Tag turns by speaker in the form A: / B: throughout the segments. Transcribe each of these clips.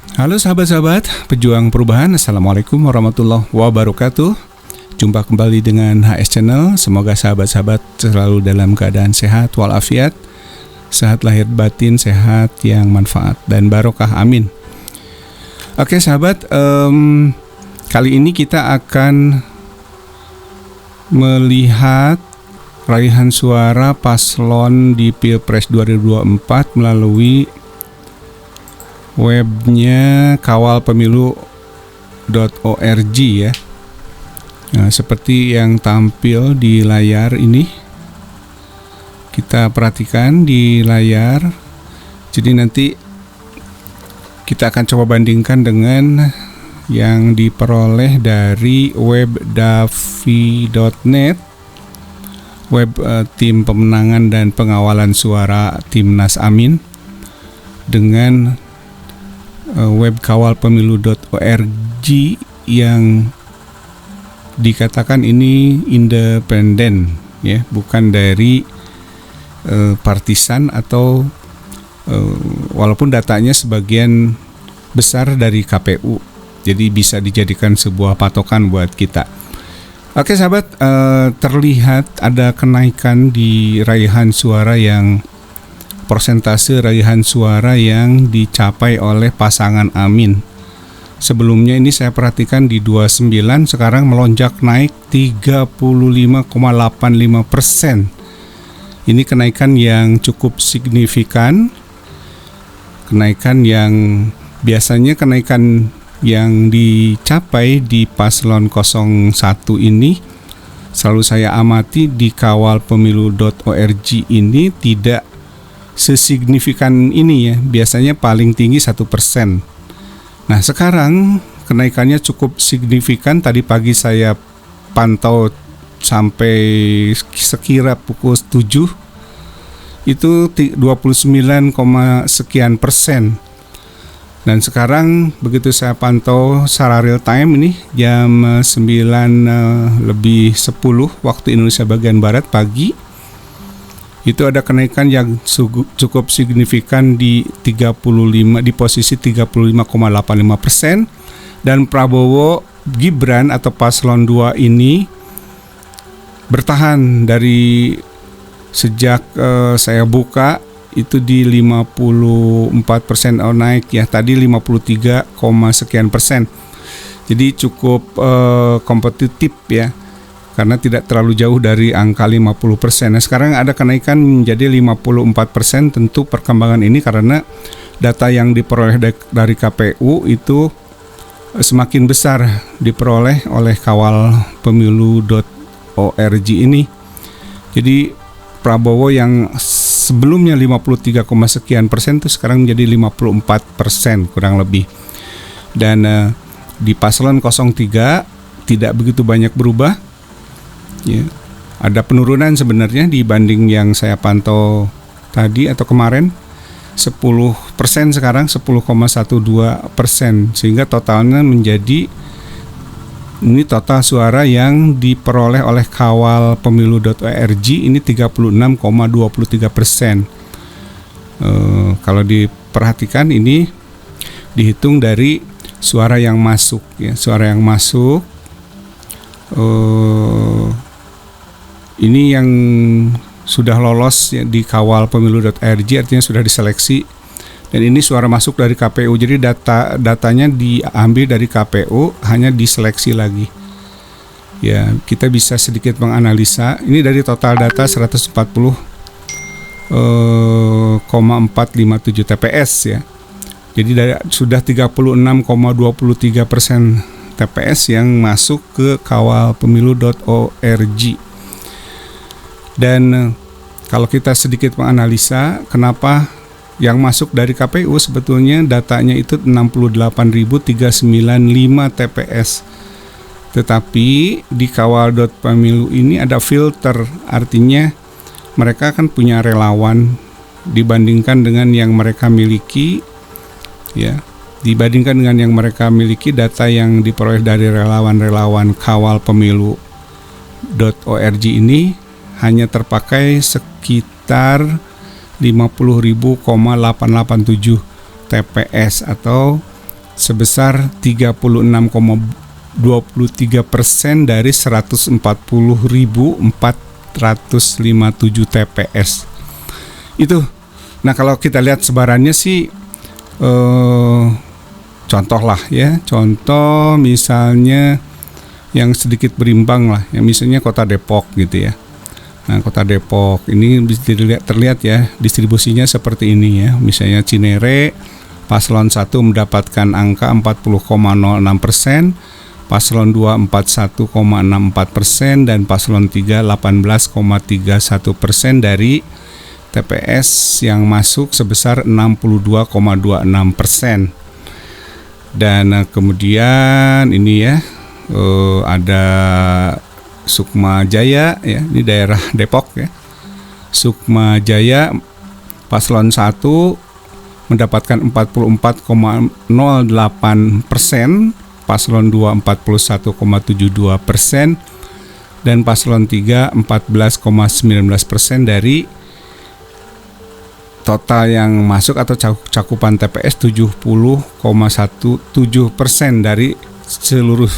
A: Halo sahabat-sahabat pejuang perubahan, Assalamualaikum warahmatullahi wabarakatuh. Jumpa kembali dengan HS Channel. Semoga sahabat-sahabat selalu dalam keadaan sehat walafiat, sehat lahir batin, sehat yang manfaat dan barokah, amin. Oke sahabat, kali ini kita akan melihat raihan suara paslon di Pilpres 2024 melalui webnya kawalpemilu.org ya. Nah, seperti yang tampil di layar ini, kita perhatikan di layar. Jadi nanti kita akan coba bandingkan dengan yang diperoleh dari web davi.net, web tim pemenangan dan pengawalan suara Timnas Amin, dengan web kawalpemilu.org yang dikatakan ini independen ya, bukan dari partisan atau walaupun datanya sebagian besar dari KPU, jadi bisa dijadikan sebuah patokan buat kita. Oke sahabat, terlihat ada kenaikan di raihan suara persentase raihan suara yang dicapai oleh pasangan Amin. Sebelumnya ini saya perhatikan di 29, sekarang melonjak naik 35,85%. Ini kenaikan yang cukup signifikan. Kenaikan yang biasanya kenaikan yang dicapai di paslon 01 ini selalu saya amati di kawalpemilu.org ini tidak sesignifikan ini ya, biasanya paling tinggi 1%. Nah sekarang kenaikannya cukup signifikan. Tadi pagi saya pantau sampai sekira pukul 7 itu 29, sekian persen. Dan sekarang begitu saya pantau secara real time ini jam 9 lebih 10 waktu Indonesia bagian Barat pagi, itu ada kenaikan yang cukup signifikan di posisi 35,85%, dan Prabowo Gibran atau paslon 2 ini bertahan dari sejak saya buka itu di 54%, naik ya, tadi 53, sekian persen. Jadi cukup kompetitif ya, karena tidak terlalu jauh dari angka 50%. Nah, sekarang ada kenaikan menjadi 54%. Tentu perkembangan ini karena data yang diperoleh dari KPU itu semakin besar diperoleh oleh kawalpemilu.org ini. Jadi Prabowo yang sebelumnya 53, sekian persen itu sekarang menjadi 54% kurang lebih. Dan di paslon 03 tidak begitu banyak berubah. Ya, ada penurunan sebenarnya dibanding yang saya pantau tadi atau kemarin, 10%, sekarang 10,12%, sehingga totalnya menjadi ini total suara yang diperoleh oleh kawalpemilu.org ini 36,23%. Kalau diperhatikan ini dihitung dari suara yang masuk ya, suara yang masuk. Ini yang sudah lolos ya, di kawalpemilu.org, artinya sudah diseleksi, dan ini suara masuk dari KPU. Jadi datanya diambil dari KPU, hanya diseleksi lagi. Ya, kita bisa sedikit menganalisa. Ini dari total data 140,457 TPS ya. Jadi sudah 36,23% TPS yang masuk ke kawalpemilu.org. Dan kalau kita sedikit menganalisa kenapa yang masuk dari KPU, sebetulnya datanya itu 68.395 TPS. Tetapi di kawal.pemilu ini ada filter, artinya mereka kan punya relawan dibandingkan dengan yang mereka miliki ya. Dibandingkan dengan yang mereka miliki, data yang diperoleh dari relawan-relawan kawalpemilu.org ini hanya terpakai sekitar 50.887 TPS atau sebesar 36,23% dari 140.457 TPS. Itu. Nah, kalau kita lihat sebarannya sih contoh lah ya. Contoh misalnya yang sedikit berimbang lah, yang misalnya Kota Depok gitu ya. Nah, Kota Depok ini bisa terlihat ya distribusinya seperti ini ya. Misalnya Cinere, paslon 1 mendapatkan angka 40,06%, paslon 2 41,64%, dan paslon 3 18,31% dari TPS yang masuk sebesar 62,26%. Dan kemudian ini ya ada Sukma Jaya ya, ini daerah Depok ya. Sukma Jaya paslon 1 mendapatkan 44,08%, paslon 2 41,72%, dan paslon 3 14,19% dari total yang masuk atau cakupan TPS 70,17% dari seluruh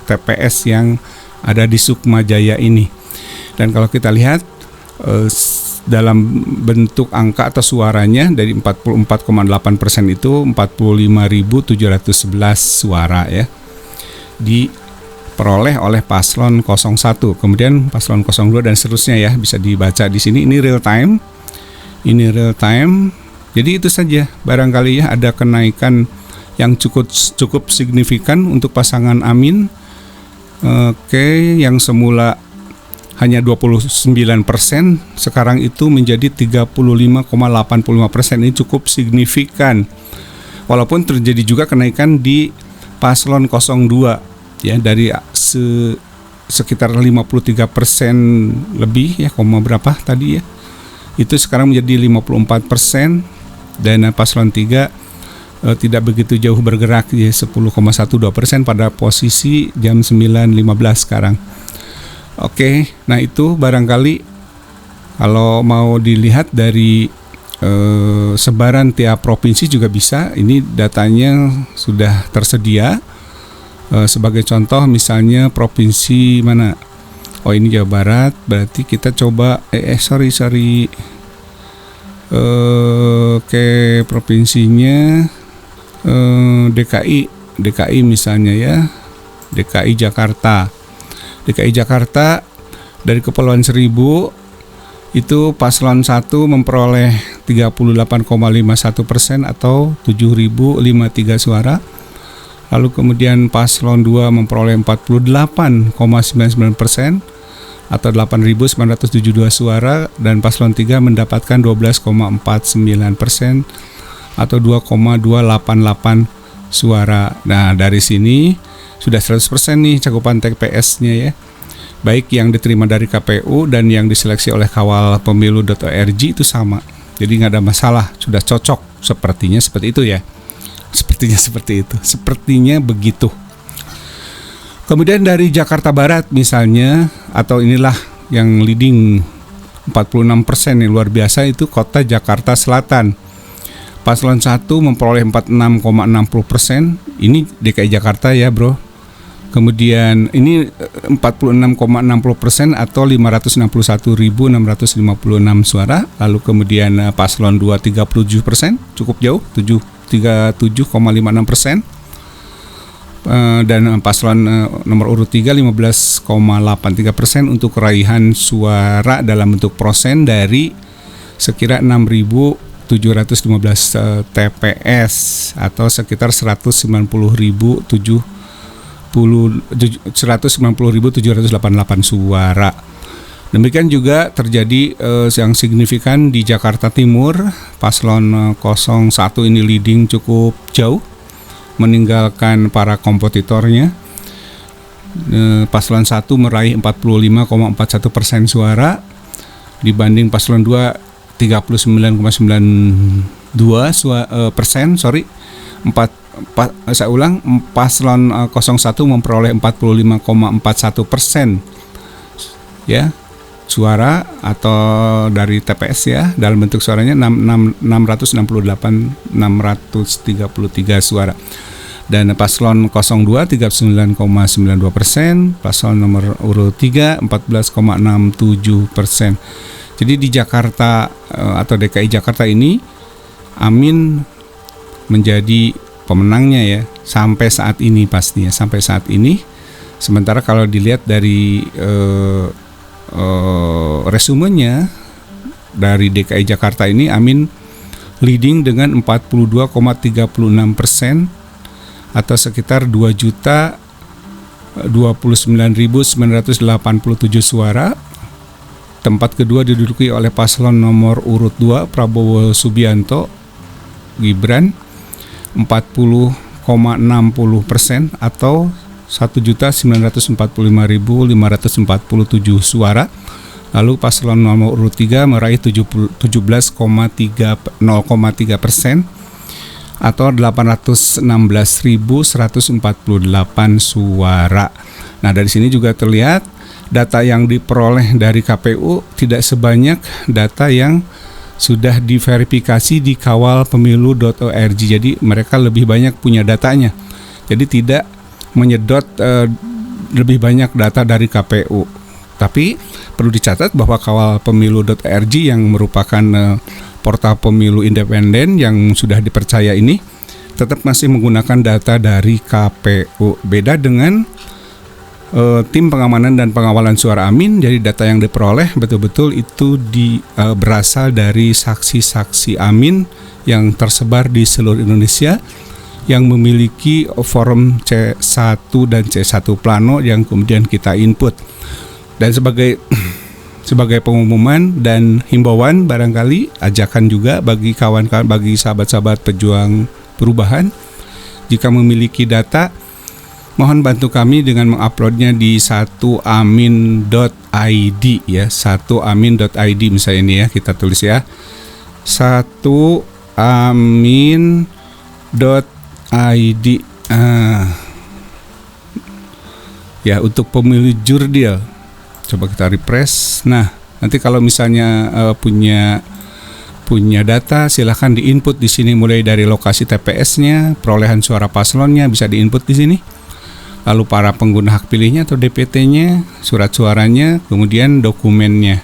A: TPS yang ada di Sukma Jaya ini. Dan kalau kita lihat dalam bentuk angka atau suaranya dari 44,8% itu 45.711 suara ya diperoleh oleh paslon 01. Kemudian paslon 02 dan seterusnya ya, bisa dibaca di sini. Ini real time. Jadi itu saja barangkali ya, ada kenaikan yang cukup signifikan untuk pasangan Amin. Oke, yang semula hanya 29%, sekarang itu menjadi 35,85%. Ini cukup signifikan. Walaupun terjadi juga kenaikan di paslon 02 ya, dari sekitar 53% lebih ya, berapa tadi ya. Itu sekarang menjadi 54%, dan paslon 3 tidak begitu jauh bergerak ya, 10,12% pada posisi jam 9.15 sekarang. Oke, nah itu barangkali kalau mau dilihat dari sebaran tiap provinsi juga bisa. Ini datanya sudah tersedia. Sebagai contoh misalnya provinsi mana? Oh, ini Jawa Barat. Berarti kita coba oke, provinsinya DKI misalnya ya, DKI Jakarta dari Kepulauan Seribu itu paslon 1 memperoleh 38,51% atau 7.053 suara. Lalu kemudian paslon 2 memperoleh 48,99% atau 8.972 suara, dan paslon 3 mendapatkan 12,49% atau 2,288 suara. Nah, dari sini sudah 100% nih cakupan TPS-nya ya. Baik yang diterima dari KPU dan yang diseleksi oleh kawalpemilu.org itu sama. Jadi nggak ada masalah, sudah cocok. Sepertinya seperti itu ya. Sepertinya begitu. Kemudian dari Jakarta Barat misalnya, atau inilah yang leading 46% yang luar biasa, itu kota Jakarta Selatan. Paslon 1 memperoleh 46,60%. Ini DKI Jakarta ya bro. Kemudian ini 46,60% atau 561.656 suara. Lalu kemudian paslon 2 37%, cukup jauh, 37,56%. Dan paslon nomor urut 3 15,83% untuk raihan suara dalam bentuk persen dari sekira 6.715 TPS atau sekitar 190.788 suara. Demikian juga terjadi yang signifikan di Jakarta Timur. Paslon 01 ini leading cukup jauh, meninggalkan para kompetitornya. Paslon 1 meraih 45,41% suara, dibanding paslon 2 39,92%. Paslon 01 memperoleh 45,41% ya suara atau dari TPS ya, dalam bentuk suaranya 633 suara. Dan paslon 02 39,92%, paslon nomor urut 3 14,67%. Jadi di Jakarta atau DKI Jakarta ini Amin menjadi pemenangnya ya sampai saat ini, pastinya sampai saat ini. Sementara kalau dilihat dari resumenya dari DKI Jakarta ini, Amin leading dengan 42,36% atau sekitar 2.029.987 suara. Tempat kedua diduduki oleh paslon nomor urut 2 Prabowo Subianto Gibran 40,60% atau 1.945.547 suara. Lalu paslon nomor urut 3 meraih 17,3% atau 816.148 suara. Nah, dari sini juga terlihat data yang diperoleh dari KPU tidak sebanyak data yang sudah diverifikasi di kawalpemilu.org. Jadi mereka lebih banyak punya datanya. Jadi tidak menyedot lebih banyak data dari KPU. Tapi perlu dicatat bahwa kawalpemilu.org yang merupakan portal pemilu independen yang sudah dipercaya ini tetap masih menggunakan data dari KPU. Beda dengan tim pengamanan dan pengawalan suara Amin. Jadi data yang diperoleh betul-betul itu berasal dari saksi-saksi Amin yang tersebar di seluruh Indonesia yang memiliki form C1 dan C1 plano yang kemudian kita input. Dan sebagai pengumuman dan himbauan, barangkali ajakan juga bagi kawan-kawan, bagi sahabat-sahabat pejuang perubahan, jika memiliki data, mohon bantu kami dengan menguploadnya di 1amin.id ya, 1amin.id misalnya ini ya, kita tulis ya, 1amin.id ya, untuk pemilu jurdil. Coba kita refresh. Nah, nanti kalau misalnya punya data, silahkan diinput di sini, mulai dari lokasi TPS-nya, perolehan suara paslonnya bisa diinput di sini. Lalu para pengguna hak pilihnya atau DPT-nya, surat suaranya, kemudian dokumennya.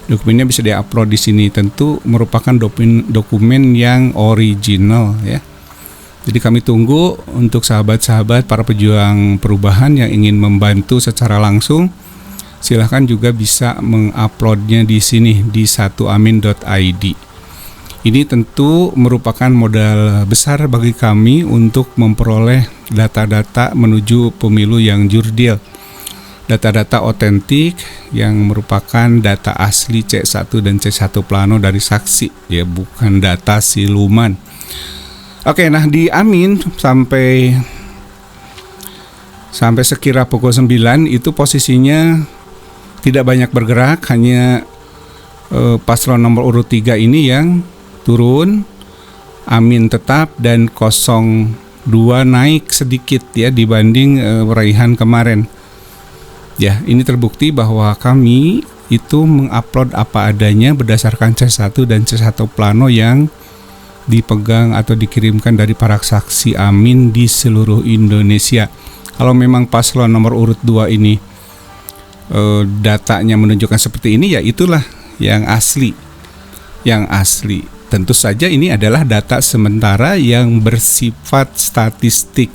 A: Dokumennya bisa diupload di sini, tentu merupakan dokumen yang original ya. Jadi kami tunggu untuk sahabat-sahabat para pejuang perubahan yang ingin membantu secara langsung, silahkan juga bisa menguploadnya di sini di 1amin.id. Ini tentu merupakan modal besar bagi kami untuk memperoleh data-data menuju pemilu yang jurdil. Data-data otentik yang merupakan data asli C1 dan C1 plano dari saksi ya, bukan data siluman. Oke, nah di Amin sampai sekira pukul 9 itu posisinya tidak banyak bergerak, hanya paslon nomor urut 3 ini yang turun, Amin tetap, dan 02 naik sedikit ya dibanding raihan kemarin. Ya, ini terbukti bahwa kami itu mengupload apa adanya berdasarkan C1 dan C1 plano yang dipegang atau dikirimkan dari para saksi Amin di seluruh Indonesia. Kalau memang paslon nomor urut 2 ini datanya menunjukkan seperti ini, ya itulah yang asli. Yang asli. Tentu saja ini adalah data sementara yang bersifat statistik.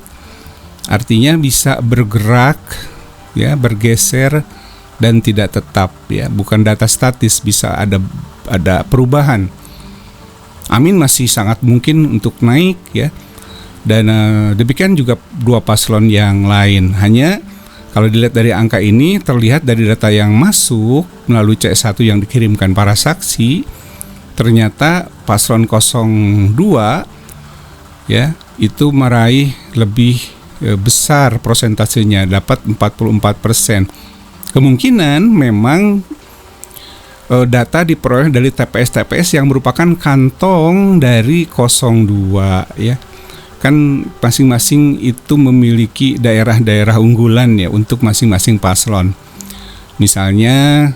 A: Artinya bisa bergerak ya, bergeser dan tidak tetap ya, bukan data statis, bisa ada perubahan. Amin masih sangat mungkin untuk naik ya. Dan demikian juga dua paslon yang lain. Hanya kalau dilihat dari angka ini, terlihat dari data yang masuk melalui C1 yang dikirimkan para saksi, ternyata paslon 02 ya itu meraih lebih besar persentasenya, dapat 44%. Kemungkinan memang data diperoleh dari TPS-TPS yang merupakan kantong dari 02 ya. Kan masing-masing itu memiliki daerah-daerah unggulan ya untuk masing-masing paslon. Misalnya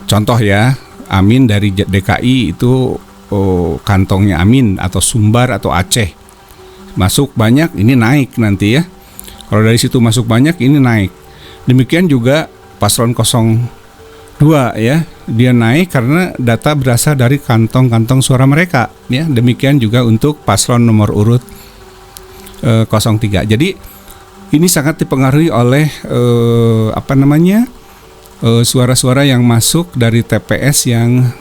A: contoh ya, Amin dari DKI itu kantongnya Amin atau Sumbar atau Aceh. masuk banyak, ini naik nanti ya. Kalau dari situ masuk banyak, ini naik. Demikian juga paslon 02 ya, dia naik karena data berasal dari kantong-kantong suara mereka ya. Demikian juga untuk paslon nomor urut 03. Jadi ini sangat dipengaruhi oleh suara-suara yang masuk dari TPS yang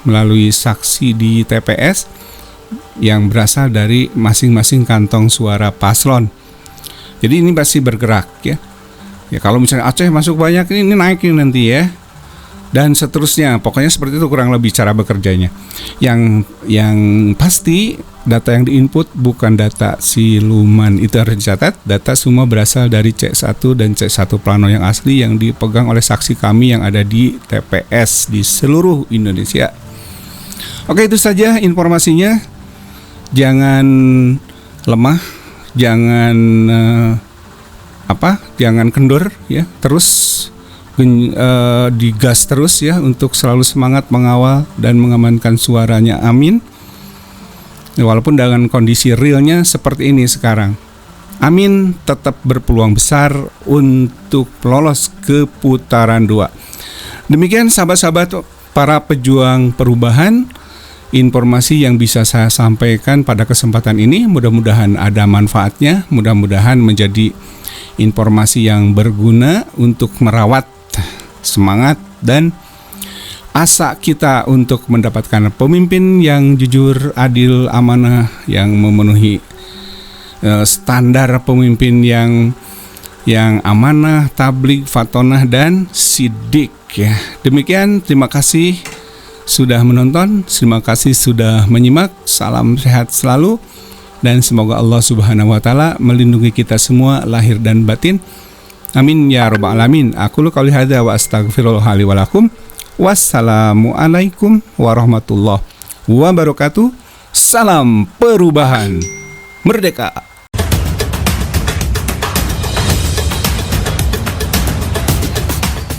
A: melalui saksi di TPS yang berasal dari masing-masing kantong suara paslon. Jadi ini pasti bergerak ya. Ya kalau misalnya Aceh masuk banyak, ini naik ini nanti ya. Dan seterusnya, pokoknya seperti itu kurang lebih cara bekerjanya. Yang pasti data yang diinput bukan data siluman, itu harus dicatat. Data semua berasal dari C1 dan C1 plano yang asli yang dipegang oleh saksi kami yang ada di TPS di seluruh Indonesia. Oke, itu saja informasinya. Jangan lemah, jangan jangan kendur ya, terus digas terus ya untuk selalu semangat mengawal dan mengamankan suaranya. Amin. Walaupun dengan kondisi realnya seperti ini sekarang, Amin tetap berpeluang besar untuk lolos ke putaran 2. Demikian sahabat-sahabat para pejuang perubahan, informasi yang bisa saya sampaikan pada kesempatan ini. Mudah-mudahan ada manfaatnya, mudah-mudahan menjadi informasi yang berguna untuk merawat semangat dan asa kita untuk mendapatkan pemimpin yang jujur, adil, amanah, yang memenuhi standar pemimpin yang amanah, tabligh, fatonah, dan sidik ya. Demikian, terima kasih sudah menonton, terima kasih sudah menyimak. Salam sehat selalu dan semoga Allah Subhanahu wa taala melindungi kita semua lahir dan batin. Amin ya rabbal alamin. Aqulu qouli hadza wa astaghfirullah li wa lakum. Wassalamualaikum warahmatullahi wabarakatuh. Salam perubahan. Merdeka.